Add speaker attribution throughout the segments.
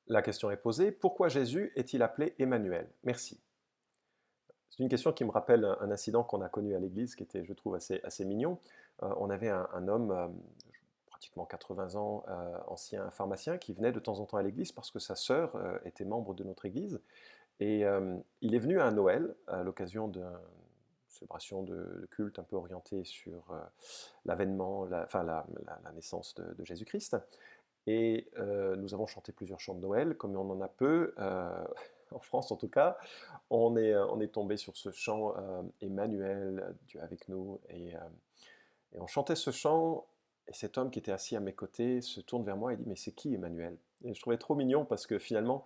Speaker 1: La question est posée, pourquoi Jésus est-il appelé Emmanuel? Merci. C'est une question qui me rappelle un incident qu'on a connu à l'église, qui était, je trouve, assez mignon. On avait un homme, pratiquement 80 ans, ancien pharmacien, qui venait de temps en temps à l'église parce que sa sœur était membre de notre église. Et il est venu à Noël, à l'occasion d'une célébration de culte un peu orientée sur l'avènement, la naissance de Jésus-Christ. Et nous avons chanté plusieurs chants de Noël, comme on en a peu, en France en tout cas. On est tombé sur ce chant Emmanuel, Dieu avec nous, et on chantait ce chant, et cet homme qui était assis à mes côtés se tourne vers moi et dit: «Mais c'est qui Emmanuel?» Et je trouvais trop mignon parce que finalement,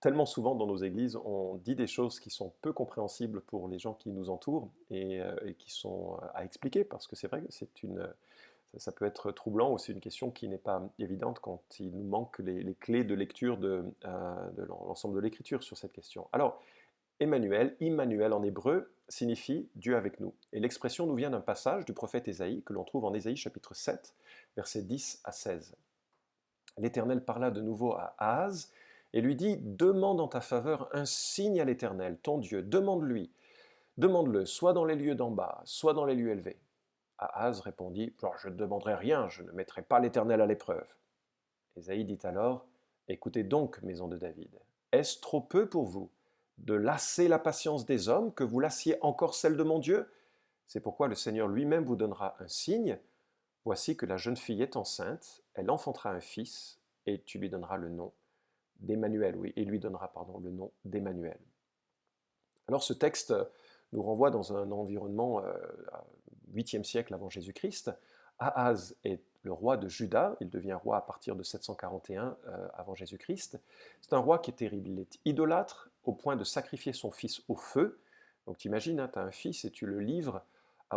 Speaker 1: tellement souvent dans nos églises, on dit des choses qui sont peu compréhensibles pour les gens qui nous entourent et qui sont à expliquer, parce que c'est vrai que ça peut être troublant, ou c'est une question qui n'est pas évidente quand il nous manque les clés de lecture de l'ensemble de l'écriture sur cette question. Alors, Emmanuel, Immanuel en hébreu, signifie Dieu avec nous. Et l'expression nous vient d'un passage du prophète Ésaïe que l'on trouve en Ésaïe chapitre 7, versets 10 à 16. L'Éternel parla de nouveau à Ahaz et lui dit: Demande en ta faveur un signe à l'Éternel, ton Dieu, demande-lui, demande-le, soit dans les lieux d'en bas, soit dans les lieux élevés. Ahaz répondit: Je ne demanderai rien, je ne mettrai pas l'Éternel à l'épreuve. Ésaïe dit alors: Écoutez donc, maison de David, est-ce trop peu pour vous de lasser la patience des hommes, que vous lassiez encore celle de mon Dieu? C'est pourquoi le Seigneur lui-même vous donnera un signe. Voici que la jeune fille est enceinte, elle enfantera un fils, et tu lui donneras le nom d'Emmanuel, oui, et lui donnera, pardon, le nom d'Emmanuel. Alors ce texte nous renvoie dans un environnement 8e siècle avant Jésus-Christ. Ahaz est le roi de Juda, il devient roi à partir de 741 avant Jésus-Christ. C'est un roi qui est terrible, il est idolâtre au point de sacrifier son fils au feu. Donc tu imagines, hein, tu as un fils et tu le livres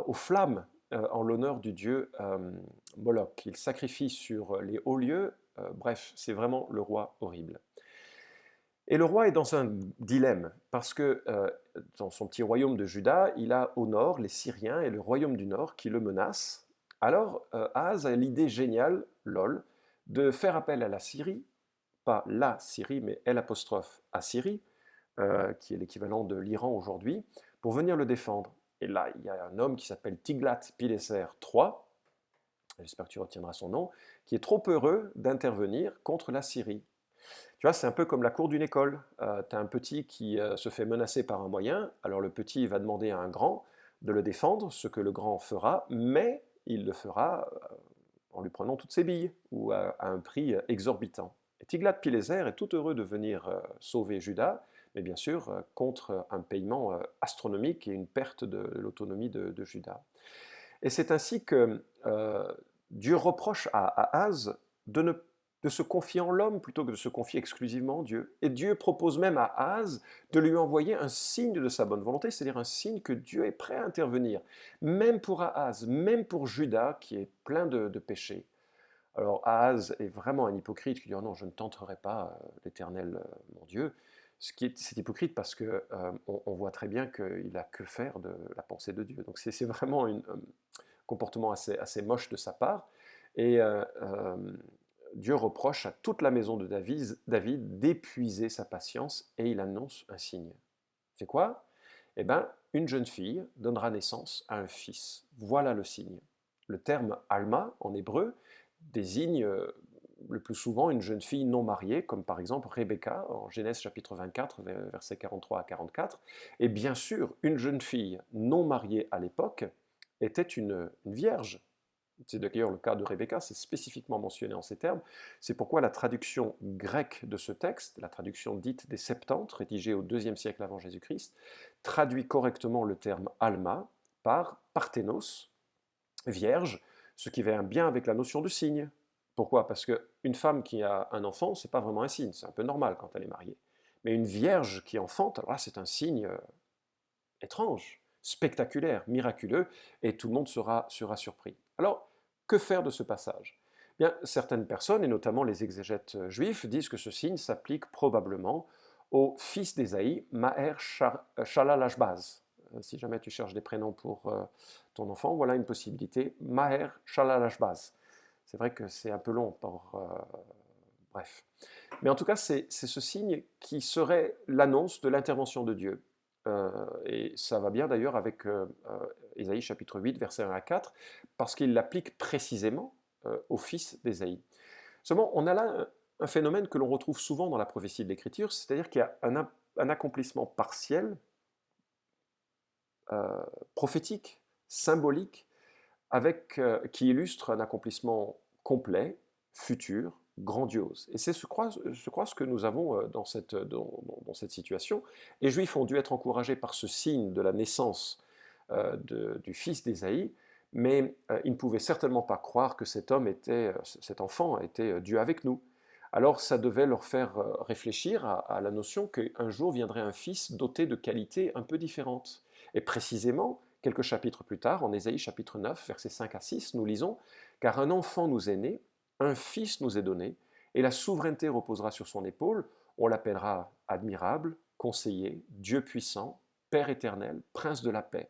Speaker 1: aux flammes en l'honneur du dieu Moloch. Il sacrifie sur les hauts lieux, bref, c'est vraiment le roi horrible. Et le roi est dans un dilemme, parce que dans son petit royaume de Juda, il a au nord les Syriens et le royaume du nord qui le menacent. Alors Ahaz a l'idée géniale, lol, de faire appel à la Syrie, pas la Syrie, mais l'apostrophe Assyrie, qui est l'équivalent de l'Iran aujourd'hui, pour venir le défendre. Et là, il y a un homme qui s'appelle Tiglath-Pileser III, j'espère que tu retiendras son nom, qui est trop heureux d'intervenir contre la Syrie. Tu vois, c'est un peu comme la cour d'une école. Tu as un petit qui se fait menacer par un moyen, alors le petit va demander à un grand de le défendre, ce que le grand fera, mais il le fera en lui prenant toutes ses billes, ou à un prix exorbitant. Et Tiglath-Pileser est tout heureux de venir sauver Juda, mais bien sûr contre un paiement astronomique et une perte de l'autonomie de Juda. Et c'est ainsi que Dieu reproche à Ahaz de se confier en l'homme plutôt que de se confier exclusivement en Dieu. Et Dieu propose même à Ahaz de lui envoyer un signe de sa bonne volonté, c'est-à-dire un signe que Dieu est prêt à intervenir, même pour Ahaz, même pour Juda qui est plein de péchés. Alors Ahaz est vraiment un hypocrite qui dit: oh non, je ne tenterai pas l'Éternel, mon Dieu. C'est hypocrite parce que on voit très bien qu'il a que faire de la pensée de Dieu. Donc c'est vraiment un comportement assez moche de sa part. Et Dieu reproche à toute la maison de David d'épuiser sa patience, et il annonce un signe. C'est quoi? Eh bien, une jeune fille donnera naissance à un fils. Voilà le signe. Le terme Alma, en hébreu, désigne le plus souvent une jeune fille non mariée, comme par exemple Rebecca, en Genèse chapitre 24, versets 43 à 44. Et bien sûr, une jeune fille non mariée à l'époque était une vierge. C'est d'ailleurs le cas de Rebecca, c'est spécifiquement mentionné en ces termes. C'est pourquoi la traduction grecque de ce texte, la traduction dite des Septante, rédigée au IIe siècle avant Jésus-Christ, traduit correctement le terme alma par parthénos, vierge, ce qui va bien avec la notion de signe. Pourquoi? Parce qu'une femme qui a un enfant, c'est pas vraiment un signe, c'est un peu normal quand elle est mariée. Mais une vierge qui enfante, alors là, c'est un signe étrange, spectaculaire, miraculeux, et tout le monde sera surpris. Alors, que faire de ce passage? Bien, certaines personnes, et notamment les exégètes juifs, disent que ce signe s'applique probablement au fils d'Ésaïe, Maher Shalal-Ashbaz. Si jamais tu cherches des prénoms pour ton enfant, voilà une possibilité, Maher Shalal-Ashbaz. C'est vrai que c'est un peu long Bref. Mais en tout cas, c'est ce signe qui serait l'annonce de l'intervention de Dieu. Et ça va bien d'ailleurs avec Ésaïe chapitre 8, versets 1 à 4, parce qu'il l'applique précisément au fils d'Ésaïe. Seulement, on a là un phénomène que l'on retrouve souvent dans la prophétie de l'Écriture, c'est-à-dire qu'il y a un accomplissement partiel, prophétique, symbolique, qui illustre un accomplissement complet, futur, grandiose. Et c'est ce que nous avons dans cette situation. Les Juifs ont dû être encouragés par ce signe de la naissance du fils d'Ésaïe, mais ils ne pouvaient certainement pas croire que cet enfant était Dieu avec nous. Alors ça devait leur faire réfléchir à la notion qu'un jour viendrait un fils doté de qualités un peu différentes. Et précisément, quelques chapitres plus tard, en Ésaïe chapitre 9, versets 5 à 6, nous lisons « Car un enfant nous est né, un fils nous est donné, et la souveraineté reposera sur son épaule. On l'appellera admirable, conseiller, Dieu puissant, Père éternel, prince de la paix.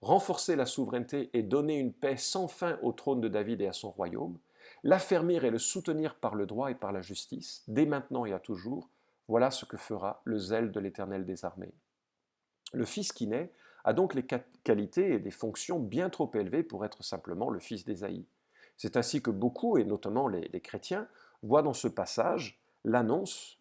Speaker 1: Renforcer la souveraineté et donner une paix sans fin au trône de David et à son royaume, l'affermir et le soutenir par le droit et par la justice, dès maintenant et à toujours, voilà ce que fera le zèle de l'Éternel des armées. » Le fils qui naît a donc les qualités et des fonctions bien trop élevées pour être simplement le fils d'Ésaïe. C'est ainsi que beaucoup, et notamment les chrétiens, voient dans ce passage l'annonce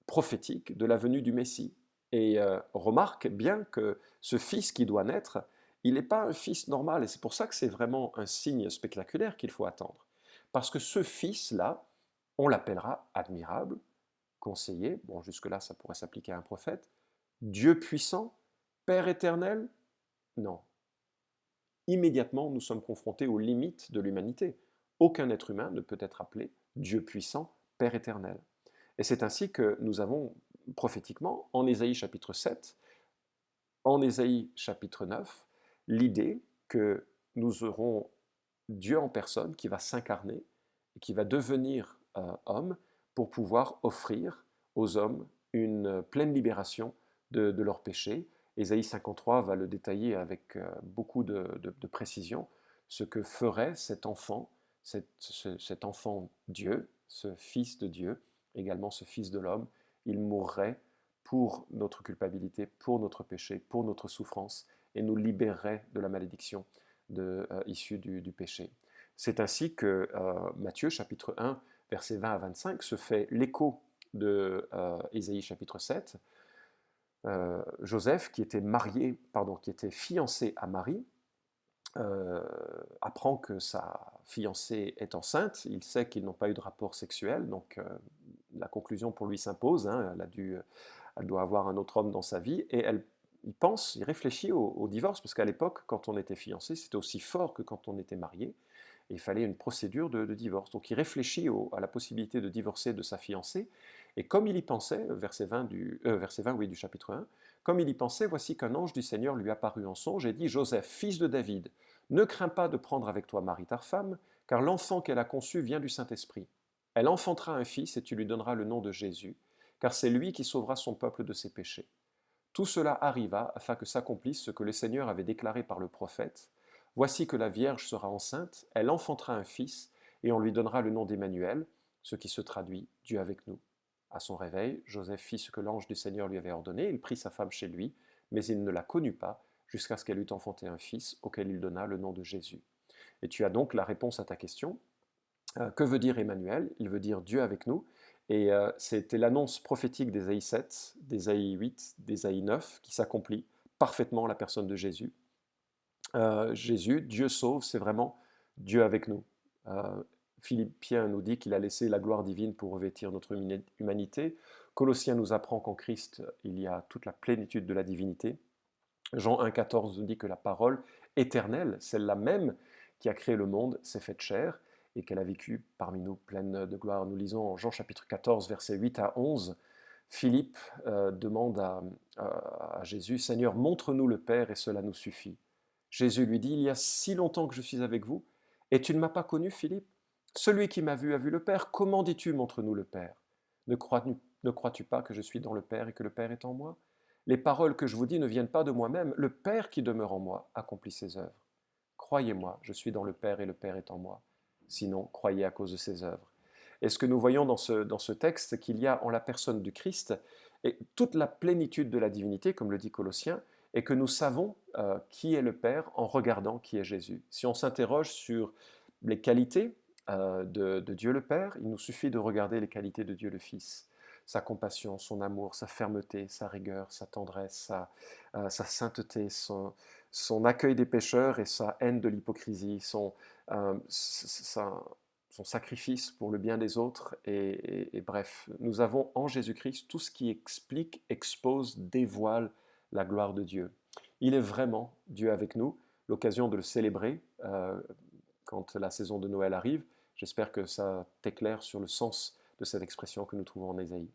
Speaker 1: prophétique de la venue du Messie. Et remarquent bien que ce fils qui doit naître, il n'est pas un fils normal, et c'est pour ça que c'est vraiment un signe spectaculaire qu'il faut attendre. Parce que ce fils-là, on l'appellera admirable, conseiller, bon jusque-là ça pourrait s'appliquer à un prophète, Dieu puissant, Père éternel? Non. Immédiatement, nous sommes confrontés aux limites de l'humanité. Aucun être humain ne peut être appelé Dieu puissant, Père éternel. Et c'est ainsi que nous avons prophétiquement, en Ésaïe chapitre 7, en Ésaïe chapitre 9, l'idée que nous aurons Dieu en personne qui va s'incarner et qui va devenir homme pour pouvoir offrir aux hommes une pleine libération de leurs péchés. Ésaïe 53 va le détailler avec beaucoup de précision, ce que ferait cet enfant, cet enfant Dieu, ce fils de Dieu, également ce fils de l'homme. Il mourrait pour notre culpabilité, pour notre péché, pour notre souffrance, et nous libérerait de la malédiction issue du péché. C'est ainsi que Matthieu chapitre 1, versets 20 à 25, se fait l'écho de Ésaïe chapitre 7. Joseph, qui était fiancé à Marie, apprend que sa fiancée est enceinte. Il sait qu'ils n'ont pas eu de rapport sexuel, donc la conclusion pour lui s'impose. Hein, elle doit avoir un autre homme dans sa vie, et il réfléchit au divorce, parce qu'à l'époque, quand on était fiancé, c'était aussi fort que quand on était marié. Et il fallait une procédure de divorce. Donc il réfléchit à la possibilité de divorcer de sa fiancée, et comme il y pensait, verset 20 du chapitre 1, comme il y pensait, voici qu'un ange du Seigneur lui apparut en songe et dit, Joseph, fils de David, ne crains pas de prendre avec toi Marie ta femme, car l'enfant qu'elle a conçu vient du Saint-Esprit. Elle enfantera un fils et tu lui donneras le nom de Jésus, car c'est lui qui sauvera son peuple de ses péchés. Tout cela arriva afin que s'accomplisse ce que le Seigneur avait déclaré par le prophète. Voici que la Vierge sera enceinte, elle enfantera un fils, et on lui donnera le nom d'Emmanuel, ce qui se traduit Dieu avec nous. À son réveil, Joseph fit ce que l'ange du Seigneur lui avait ordonné, il prit sa femme chez lui, mais il ne la connut pas, jusqu'à ce qu'elle eût enfanté un fils, auquel il donna le nom de Jésus. Et tu as donc la réponse à ta question. Que veut dire Emmanuel? Il veut dire Dieu avec nous. Et c'était l'annonce prophétique d'Ésaïe 7, d'Ésaïe 8, d'Ésaïe 9 qui s'accomplit parfaitement en la personne de Jésus. Jésus, Dieu sauve, c'est vraiment Dieu avec nous. Philippiens nous dit qu'il a laissé la gloire divine pour revêtir notre humanité. Colossiens nous apprend qu'en Christ, il y a toute la plénitude de la divinité. Jean 1,14 nous dit que la parole éternelle, celle-là même qui a créé le monde, s'est faite chair et qu'elle a vécu parmi nous pleine de gloire. Nous lisons en Jean chapitre 14, versets 8 à 11, Philippe demande à Jésus, Seigneur, montre-nous le Père et cela nous suffit. Jésus lui dit, il y a si longtemps que je suis avec vous et tu ne m'as pas connu, Philippe? Celui qui m'a vu a vu le Père. Comment dis-tu, montre-nous le Père? Ne crois-tu pas que je suis dans le Père et que le Père est en moi? Les paroles que je vous dis ne viennent pas de moi-même. Le Père qui demeure en moi accomplit ses œuvres. Croyez-moi, je suis dans le Père et le Père est en moi. Sinon, croyez à cause de ses œuvres. Et ce que nous voyons dans ce texte, c'est qu'il y a en la personne du Christ et toute la plénitude de la divinité, comme le dit Colossiens, et que nous savons qui est le Père en regardant qui est Jésus. Si on s'interroge sur les qualités de Dieu le Père, il nous suffit de regarder les qualités de Dieu le Fils. Sa compassion, son amour, sa fermeté, sa rigueur, sa tendresse, sa sainteté, son accueil des pécheurs et sa haine de l'hypocrisie, son sacrifice pour le bien des autres. Et bref, nous avons en Jésus-Christ tout ce qui explique, expose, dévoile la gloire de Dieu. Il est vraiment Dieu avec nous, l'occasion de le célébrer quand la saison de Noël arrive. J'espère que ça t'éclaire sur le sens de cette expression que nous trouvons en Ésaïe.